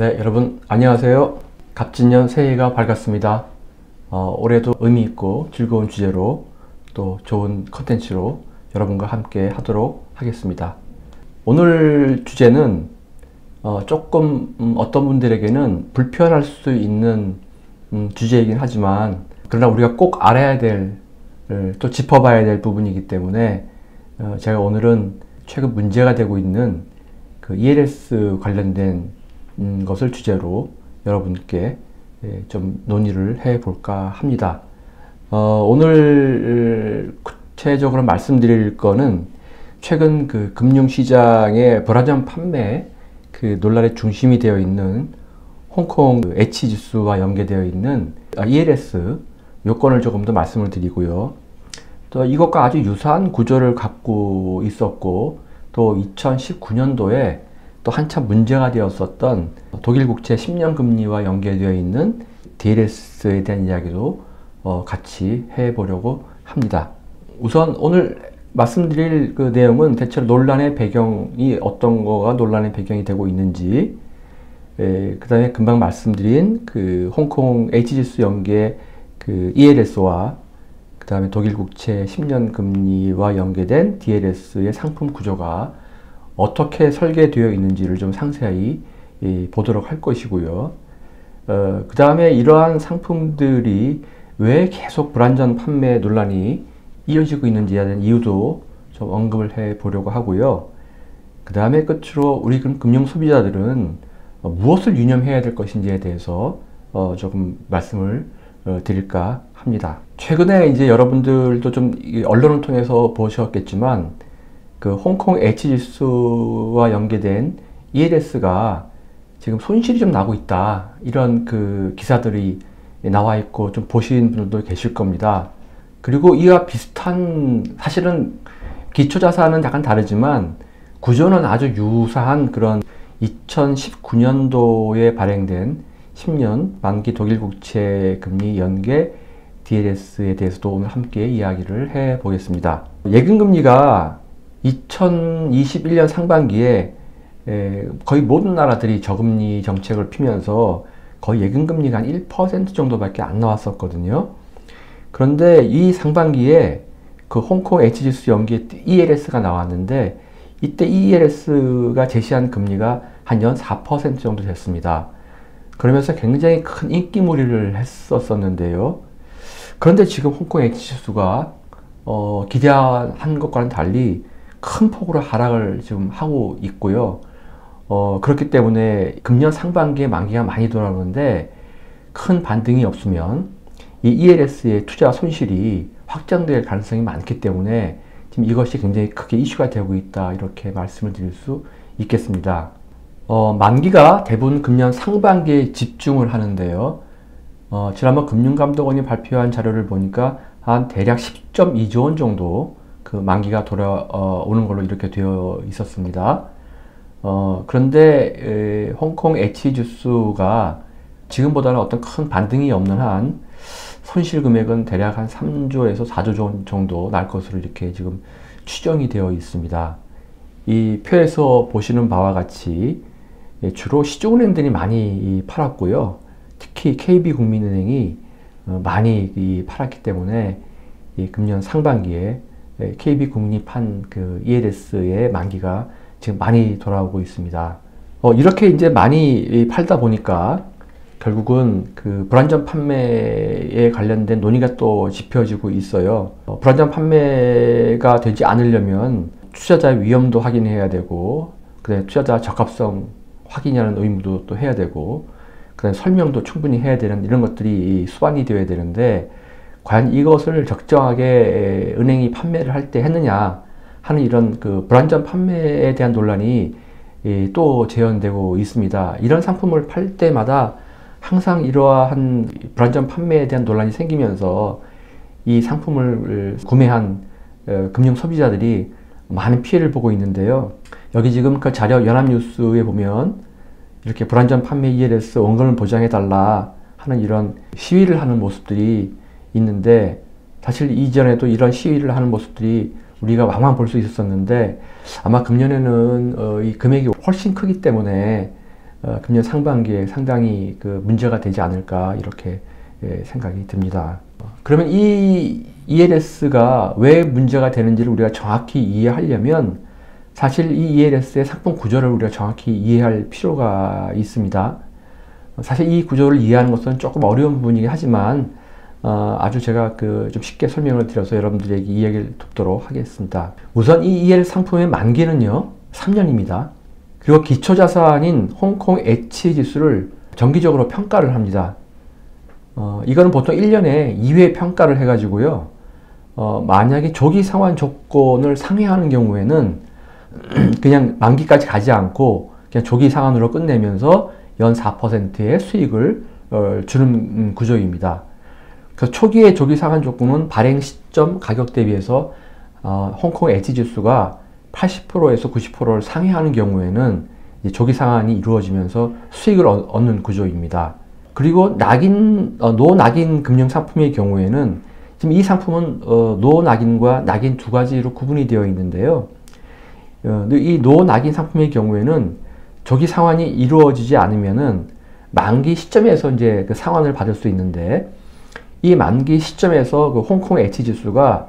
네, 여러분 안녕하세요. 갑진년 새해가 밝았습니다. 올해도 의미 있고 즐거운 주제로 또 좋은 컨텐츠로 여러분과 함께 하도록 하겠습니다. 오늘 주제는 조금 어떤 분들에게는 불편할 수 있는 주제이긴 하지만, 그러나 우리가 꼭 알아야 될, 또 짚어봐야 될 부분이기 때문에 제가 오늘은 최근 문제가 되고 있는 그 ELS 관련된 것을 주제로 여러분께 좀 논의를 해 볼까 합니다. 오늘 구체적으로 말씀드릴 거는 최근 그 금융시장의 불안전 판매 그 논란의 중심이 되어 있는 홍콩 H지수와 연계되어 있는 ELS 요건을 조금 더 말씀을 드리고요. 또 이것과 아주 유사한 구조를 갖고 있었고, 또 2019년도에 또 한참 문제가 되었었던 독일 국채 10년 금리와 연계되어 있는 DLS에 대한 이야기도 같이 해보려고 합니다. 우선 오늘 말씀드릴 그 내용은 대체로 논란의 배경이 어떤 거가 논란의 배경이 되고 있는지, 그 다음에 금방 말씀드린 그 홍콩 H지수 연계 그 ELS와 그 다음에 독일 국채 10년 금리와 연계된 DLS의 상품 구조가 어떻게 설계되어 있는지를 좀 상세히 보도록 할 것이고요. 그 다음에 이러한 상품들이 왜 계속 불안전 판매 논란이 이어지고 있는지에 대한 이유도 좀 언급을 해 보려고 하고요. 그 다음에 끝으로 우리 금융 소비자들은 무엇을 유념해야 될 것인지에 대해서 조금 말씀을 드릴까 합니다. 최근에 이제 여러분들도 좀 언론을 통해서 보셨겠지만, 그 홍콩 H지수와 연계된 ELS가 지금 손실이 좀 나고 있다, 이런 그 기사들이 나와 있고 좀 보신 분들도 계실 겁니다. 그리고 이와 비슷한, 사실은 기초자산은 약간 다르지만 구조는 아주 유사한 그런 2019년도에 발행된 10년 만기 독일 국채 금리 연계 DLS에 대해서도 오늘 함께 이야기를 해 보겠습니다. 예금 금리가 2021년 상반기에 거의 모든 나라들이 저금리 정책을 피면서 거의 예금 금리가 한 1% 정도밖에 안 나왔었거든요. 그런데 이 상반기에 그 홍콩 H지수 연계 ELS가 나왔는데, 이때 ELS가 제시한 금리가 한 연 4% 정도 됐습니다. 그러면서 굉장히 큰 인기몰이를 했었는데요. 그런데 지금 홍콩 H지수가 기대한 것과는 달리 큰 폭으로 하락을 지금 하고 있고요. 그렇기 때문에 금년 상반기에 만기가 많이 돌아오는데 큰 반등이 없으면 이 ELS의 투자 손실이 확장될 가능성이 많기 때문에 지금 이것이 굉장히 크게 이슈가 되고 있다, 이렇게 말씀을 드릴 수 있겠습니다. 만기가 대부분 금년 상반기에 집중을 하는데요. 지난번 금융감독원이 발표한 자료를 보니까 한 대략 10.2조 원 정도 그 만기가 돌아오는 걸로 이렇게 되어 있었습니다. 그런데 홍콩 H지수가 지금보다는 어떤 큰 반등이 없는 한 손실 금액은 대략 한 3조에서 4조 정도 날 것으로 이렇게 지금 추정이 되어 있습니다. 이 표에서 보시는 바와 같이 주로 시중은행들이 많이 팔았고요. 특히 KB국민은행이 많이 팔았기 때문에 이 금년 상반기에 KB국민판 그 ELS의 만기가 지금 많이 돌아오고 있습니다. 이렇게 이제 많이 팔다 보니까 결국은 그 불안전 판매에 관련된 논의가 또 짚어지고 있어요. 불안전 판매가 되지 않으려면 투자자의 위험도 확인해야 되고, 그다음에 투자자 적합성 확인하는 의무도 또 해야 되고, 그다음에 설명도 충분히 해야 되는 이런 것들이 수반이 되어야 되는데, 과연 이것을 적정하게 은행이 판매를 할 때 했느냐 하는 이런 그 불안전 판매에 대한 논란이 또 재현되고 있습니다. 이런 상품을 팔 때마다 항상 이러한 불안전 판매에 대한 논란이 생기면서 이 상품을 구매한 금융 소비자들이 많은 피해를 보고 있는데요. 여기 지금 그 자료 연합뉴스에 보면 이렇게 불안전 판매 ELS 원금을 보장해달라 하는 이런 시위를 하는 모습들이 있는데, 사실 이전에도 이런 시위를 하는 모습들이 우리가 왕왕 볼 수 있었는데, 아마 금년에는 이 금액이 훨씬 크기 때문에 금년 상반기에 상당히 그 문제가 되지 않을까 이렇게 생각이 듭니다. 그러면 이 ELS가 왜 문제가 되는지를 우리가 정확히 이해하려면 사실 이 ELS의 상품 구조를 우리가 정확히 이해할 필요가 있습니다. 사실 이 구조를 이해하는 것은 조금 어려운 부분이긴 하지만 아주 제가 좀 쉽게 설명을 드려서 여러분들에게 이해를 돕도록 하겠습니다. 우선 이 EL 상품의 만기는요 3년입니다. 그리고 기초자산인 홍콩 H 지수를 정기적으로 평가를 합니다. 이거는 보통 1년에 2회 평가를 해가지고요. 만약에 조기 상환 조건을 상회하는 경우에는 그냥 만기까지 가지 않고 그냥 조기 상환으로 끝내면서 연 4%의 수익을 주는 구조입니다. 그래서 초기의 조기 상환 조건은 발행 시점 가격 대비해서 홍콩 H 지수가 80%에서 90%를 상회하는 경우에는 이제 조기 상환이 이루어지면서 수익을 얻는 구조입니다. 그리고 노낙인 금융 상품의 경우에는 지금 이 상품은 노낙인과 낙인 두 가지로 구분이 되어 있는데요. 이 노낙인 상품의 경우에는 조기 상환이 이루어지지 않으면은 만기 시점에서 이제 그 상환을 받을 수 있는데 이 만기 시점에서 그 홍콩 H 지수가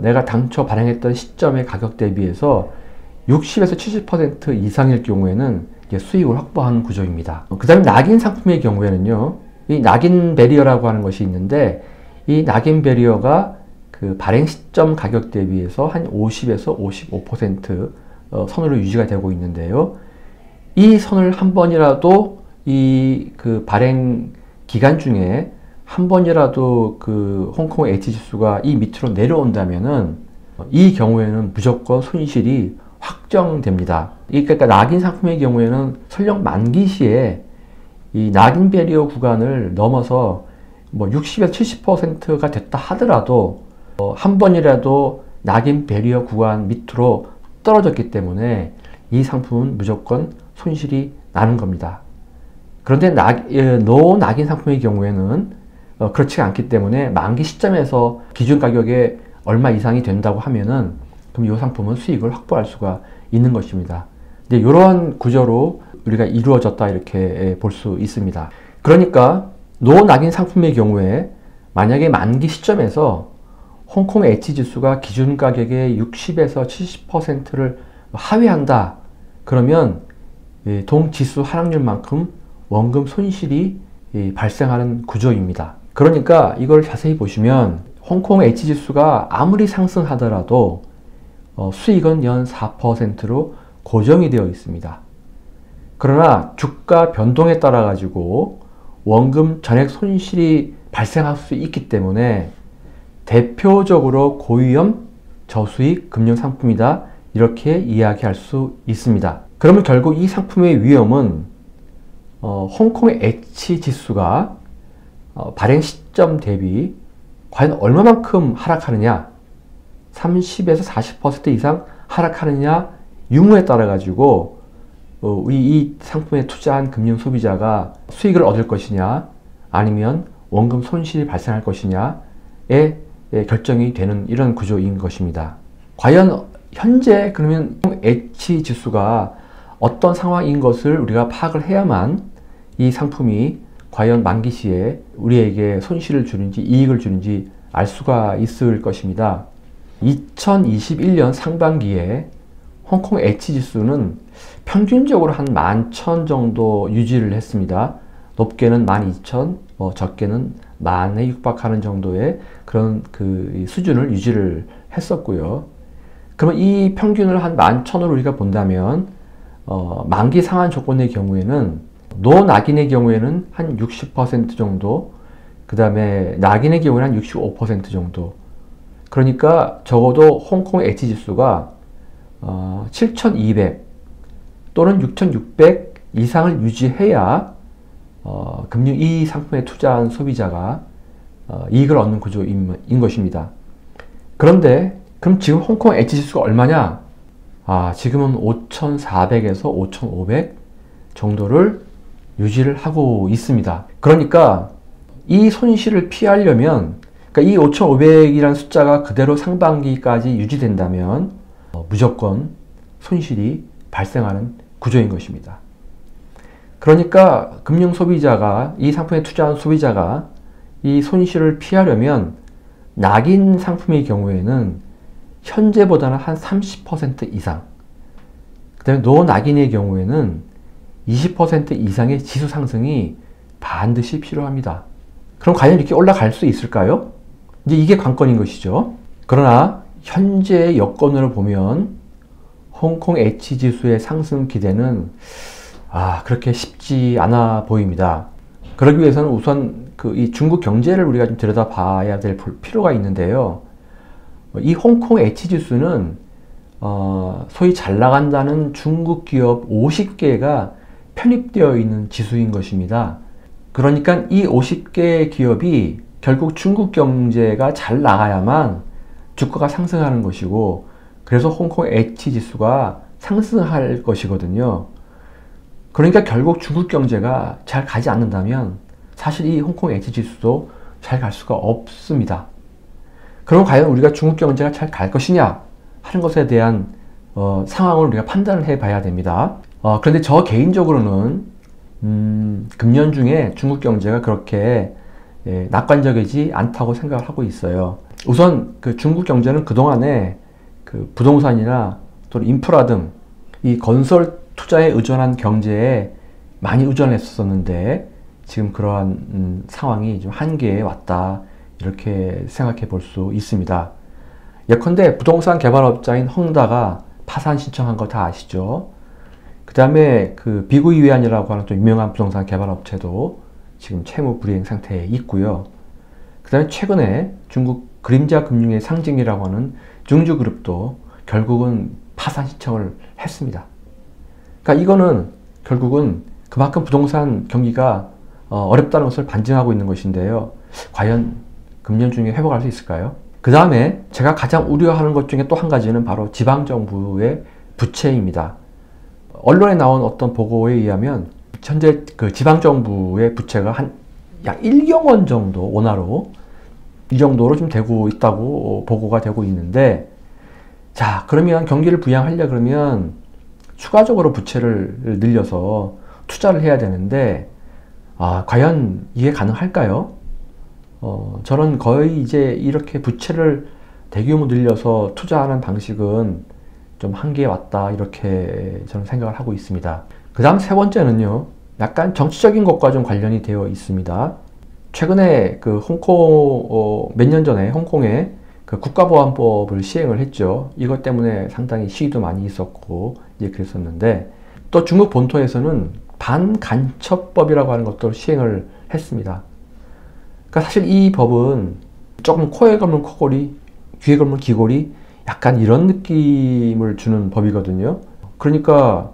내가 당초 발행했던 시점의 가격 대비해서 60에서 70% 이상일 경우에는 이제 수익을 확보하는 구조입니다. 그 다음에 낙인 상품의 경우에는요, 이 낙인 배리어라고 하는 것이 있는데 이 낙인 배리어가 그 발행 시점 가격 대비해서 한 50에서 55% 선으로 유지가 되고 있는데요. 이 선을 한 번이라도 이 그 발행 기간 중에 한 번이라도 그 홍콩 H 지수가 이 밑으로 내려온다면은 이 경우에는 무조건 손실이 확정됩니다. 그러니까 낙인 상품의 경우에는 설령 만기 시에 이 낙인 배리어 구간을 넘어서 뭐 60에서 70%가 됐다 하더라도 한 번이라도 낙인 배리어 구간 밑으로 떨어졌기 때문에 이 상품은 무조건 손실이 나는 겁니다. 그런데 노낙인 상품의 경우에는 그렇지 않기 때문에 만기 시점에서 기준 가격에 얼마 이상이 된다고 하면은 그럼 이 상품은 수익을 확보할 수가 있는 것입니다. 이제 이러한 구조로 우리가 이루어졌다 이렇게 볼 수 있습니다. 그러니까 노낙인 상품의 경우에 만약에 만기 시점에서 홍콩 H 지수가 기준 가격의 60에서 70%를 하회한다. 그러면 동지수 하락률만큼 원금 손실이 발생하는 구조입니다. 그러니까 이걸 자세히 보시면 홍콩 H 지수가 아무리 상승하더라도 수익은 연 4%로 고정이 되어 있습니다. 그러나 주가 변동에 따라 가지고 원금 전액 손실이 발생할 수 있기 때문에 대표적으로 고위험 저수익 금융상품이다 이렇게 이야기할 수 있습니다. 그러면 결국 이 상품의 위험은 홍콩 H 지수가 발행 시점 대비 과연 얼마만큼 하락하느냐 30에서 40% 이상 하락하느냐 유무에 따라 가지고 이 상품에 투자한 금융 소비자가 수익을 얻을 것이냐 아니면 원금 손실이 발생할 것이냐에 결정이 되는 이런 구조인 것입니다. 과연 현재 그러면 H 지수가 어떤 상황인 것을 우리가 파악을 해야만 이 상품이 과연 만기 시에 우리에게 손실을 주는지 이익을 주는지 알 수가 있을 것입니다. 2021년 상반기에 홍콩 H 지수는 평균적으로 한 11,000 정도 유지를 했습니다. 높게는 12,000, 적게는 10,000에 육박하는 정도의 그런 그 수준을 유지를 했었고요. 그러면 이 평균을 한 11,000으로 우리가 본다면 만기 상환 조건의 경우에는 노낙인의 경우에는 한 60% 정도, 그 다음에 낙인의 경우에는 한 65% 정도. 그러니까 적어도 홍콩 H 지수가 7,200 또는 6,600 이상을 유지해야 이 상품에 투자한 소비자가 이익을 얻는 구조인 것입니다. 그런데 그럼 지금 홍콩 H 지수가 얼마냐? 지금은 5,400에서 5,500 정도를 유지를 하고 있습니다. 그러니까 이 손실을 피하려면 그러니까 이 5,500이라는 숫자가 그대로 상반기까지 유지된다면 무조건 손실이 발생하는 구조인 것입니다. 그러니까 금융 소비자가, 이 상품에 투자한 소비자가 이 손실을 피하려면 낙인 상품의 경우에는 현재보다는 한 30% 이상, 그 다음에 노낙인의 경우에는 20% 이상의 지수 상승이 반드시 필요합니다. 그럼 과연 이렇게 올라갈 수 있을까요? 이제 이게 관건인 것이죠. 그러나 현재의 여건으로 보면 홍콩 H 지수의 상승 기대는 그렇게 쉽지 않아 보입니다. 그러기 위해서는 우선 이 중국 경제를 우리가 좀 들여다봐야 될 필요가 있는데요. 이 홍콩 H 지수는 소위 잘 나간다는 중국 기업 50개가 편입되어 있는 지수인 것입니다. 그러니까 이 50개 기업이 결국 중국 경제가 잘 나가야만 주가가 상승하는 것이고, 그래서 홍콩 H 지수가 상승할 것이거든요. 그러니까 결국 중국 경제가 잘 가지 않는다면 사실 이 홍콩 H 지수도 잘 갈 수가 없습니다. 그럼 과연 우리가 중국 경제가 잘 갈 것이냐 하는 것에 대한 상황을 우리가 판단을 해 봐야 됩니다. 그런데 저 개인적으로는 금년 중에 중국 경제가 그렇게 낙관적이지 않다고 생각을 하고 있어요. 우선 그 중국 경제는 그동안에 그 부동산이나 또 인프라 등 이 건설 투자에 의존한 경제에 많이 의존했었는데 지금 그러한 상황이 좀 한계에 왔다, 이렇게 생각해 볼 수 있습니다. 예컨대 부동산 개발업자인 헝다가 파산 신청한 거 다 아시죠? 그 다음에 그 비구이위안이라고 하는 또 유명한 부동산 개발업체도 지금 채무 불이행 상태에 있고요. 그 다음에 최근에 중국 그림자 금융의 상징이라고 하는 중주그룹도 결국은 파산 신청을 했습니다. 그러니까 이거는 결국은 그만큼 부동산 경기가 어렵다는 것을 반증하고 있는 것인데요. 과연 금년 중에 회복할 수 있을까요? 그 다음에 제가 가장 우려하는 것 중에 또 한 가지는 바로 지방정부의 부채입니다. 언론에 나온 어떤 보고에 의하면 현재 그 지방정부의 부채가 한 약 1경 원 정도, 원화로 이 정도로 좀 되고 있다고 보고가 되고 있는데, 자, 그러면 경기를 부양하려 그러면 추가적으로 부채를 늘려서 투자를 해야 되는데, 과연 이게 가능할까요? 저는 거의 이제 이렇게 부채를 대규모 늘려서 투자하는 방식은 좀 한계에 왔다, 이렇게 저는 생각을 하고 있습니다. 그 다음 세 번째는요, 약간 정치적인 것과 좀 관련이 되어 있습니다. 최근에 그 홍콩, 몇 년 전에 홍콩에 그 국가보안법을 시행을 했죠. 이것 때문에 상당히 시위도 많이 있었고, 이제 그랬었는데, 또 중국 본토에서는 반간첩법이라고 하는 것도 시행을 했습니다. 그러니까 사실 이 법은 조금 코에 걸면 코골이, 귀에 걸면 귀골이, 약간 이런 느낌을 주는 법이거든요. 그러니까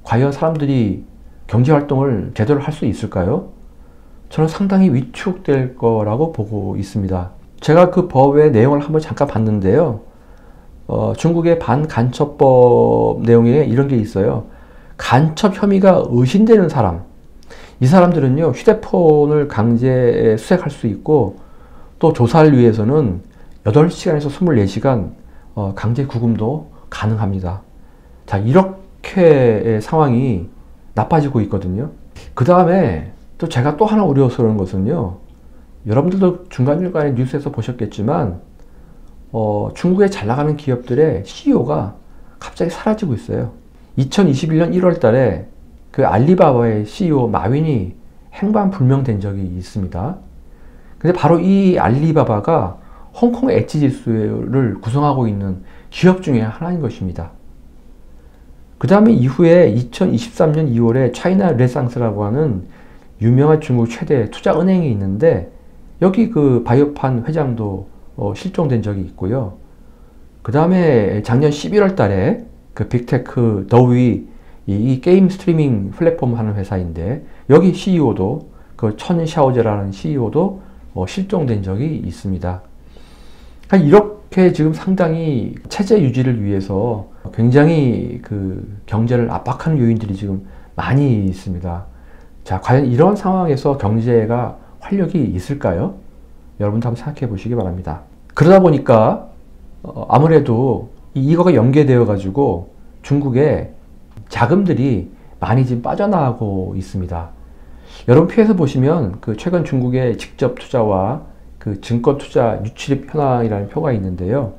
과연 사람들이 경제활동을 제대로 할 수 있을까요? 저는 상당히 위축될 거라고 보고 있습니다. 제가 그 법의 내용을 한번 잠깐 봤는데요. 중국의 반간첩법 내용에 이런 게 있어요. 간첩 혐의가 의심되는 사람, 이 사람들은요, 휴대폰을 강제 수색할 수 있고, 또 조사를 위해서는 8시간에서 24시간 강제 구금도 가능합니다. 자, 이렇게 상황이 나빠지고 있거든요. 그 다음에 또 제가 또 하나 우려스러운 것은요, 여러분들도 중간중간에 뉴스에서 보셨겠지만 중국에 잘 나가는 기업들의 CEO가 갑자기 사라지고 있어요. 2021년 1월 달에 그 알리바바의 CEO 마윈이 행방불명된 적이 있습니다. 근데 바로 이 알리바바가 홍콩 H 지수를 구성하고 있는 기업 중에 하나인 것입니다. 그 다음에 이후에 2023년 2월에 차이나 레상스라고 하는 유명한 중국 최대 투자은행이 있는데, 여기 그 바이오판 회장도 실종된 적이 있고요. 그 다음에 작년 11월 달에 그 빅테크 더위, 이 게임 스트리밍 플랫폼 하는 회사인데, 여기 CEO도 그 천 샤오제라는 CEO도 실종된 적이 있습니다. 이렇게 지금 상당히 체제 유지를 위해서 굉장히 그 경제를 압박하는 요인들이 지금 많이 있습니다. 자, 과연 이런 상황에서 경제가 활력이 있을까요? 여러분도 한번 생각해 보시기 바랍니다. 그러다 보니까 아무래도 이거가 연계되어 가지고 중국에 자금들이 많이 지금 빠져나가고 있습니다. 여러분 표에서 보시면 그 최근 중국의 직접 투자와 그 증권 투자 유출입 현황이라는 표가 있는데요.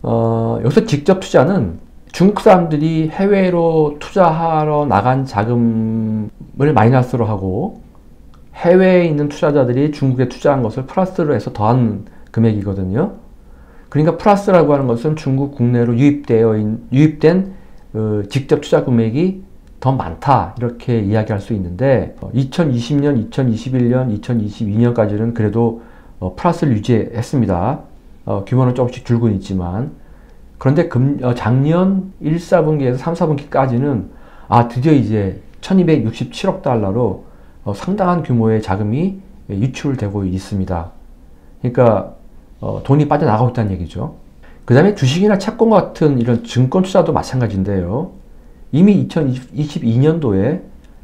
여기서 직접 투자는 중국 사람들이 해외로 투자하러 나간 자금을 마이너스로 하고 해외에 있는 투자자들이 중국에 투자한 것을 플러스로 해서 더한 금액이거든요. 그러니까 플러스라고 하는 것은 중국 국내로 유입된 직접 투자 금액이 더 많다 이렇게 이야기할 수 있는데 2020년, 2021년, 2022년까지는 그래도 플러스를 유지했습니다. 규모는 조금씩 줄고 있지만 그런데 작년 1, 4분기에서 3, 4분기까지는 드디어 이제 1267억 달러로 상당한 규모의 자금이 유출되고 있습니다. 그러니까 돈이 빠져나가고 있다는 얘기죠. 그 다음에 주식이나 채권 같은 이런 증권 투자도 마찬가지인데요. 이미 2022년도에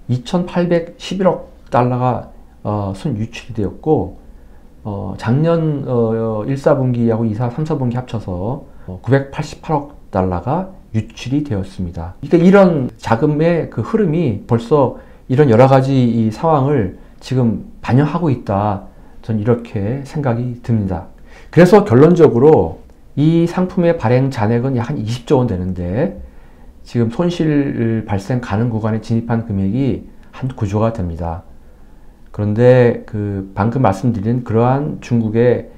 2811억 달러가 순 유출이 되었고 작년 1, 4분기하고 2, 4, 3, 4분기 합쳐서 988억 달러가 유출이 되었습니다. 그러니까 이런 자금의 그 흐름이 벌써 이런 여러 가지 이 상황을 지금 반영하고 있다. 전 이렇게 생각이 듭니다. 그래서 결론적으로 이 상품의 발행 잔액은 약 한 20조 원 되는데 지금 손실 발생 가능 구간에 진입한 금액이 한 9조가 됩니다. 그런데 그 방금 말씀드린 그러한 중국의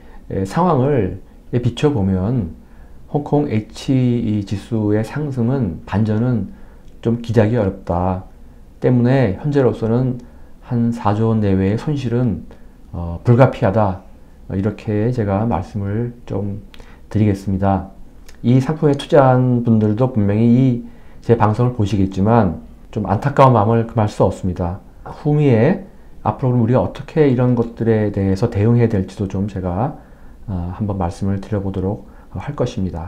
상황을 비춰보면 홍콩 H 지수의 상승은 반전은 좀 기대하기 어렵다. 때문에 현재로서는 한 4조 원 내외의 손실은 불가피하다. 이렇게 제가 말씀을 좀 드리겠습니다. 이 상품에 투자한 분들도 분명히 제 방송을 보시겠지만 좀 안타까운 마음을 금할 수 없습니다. 후미에 앞으로 우리가 어떻게 이런 것들에 대해서 대응해야 될지도 좀 제가 한번 말씀을 드려보도록 할 것입니다.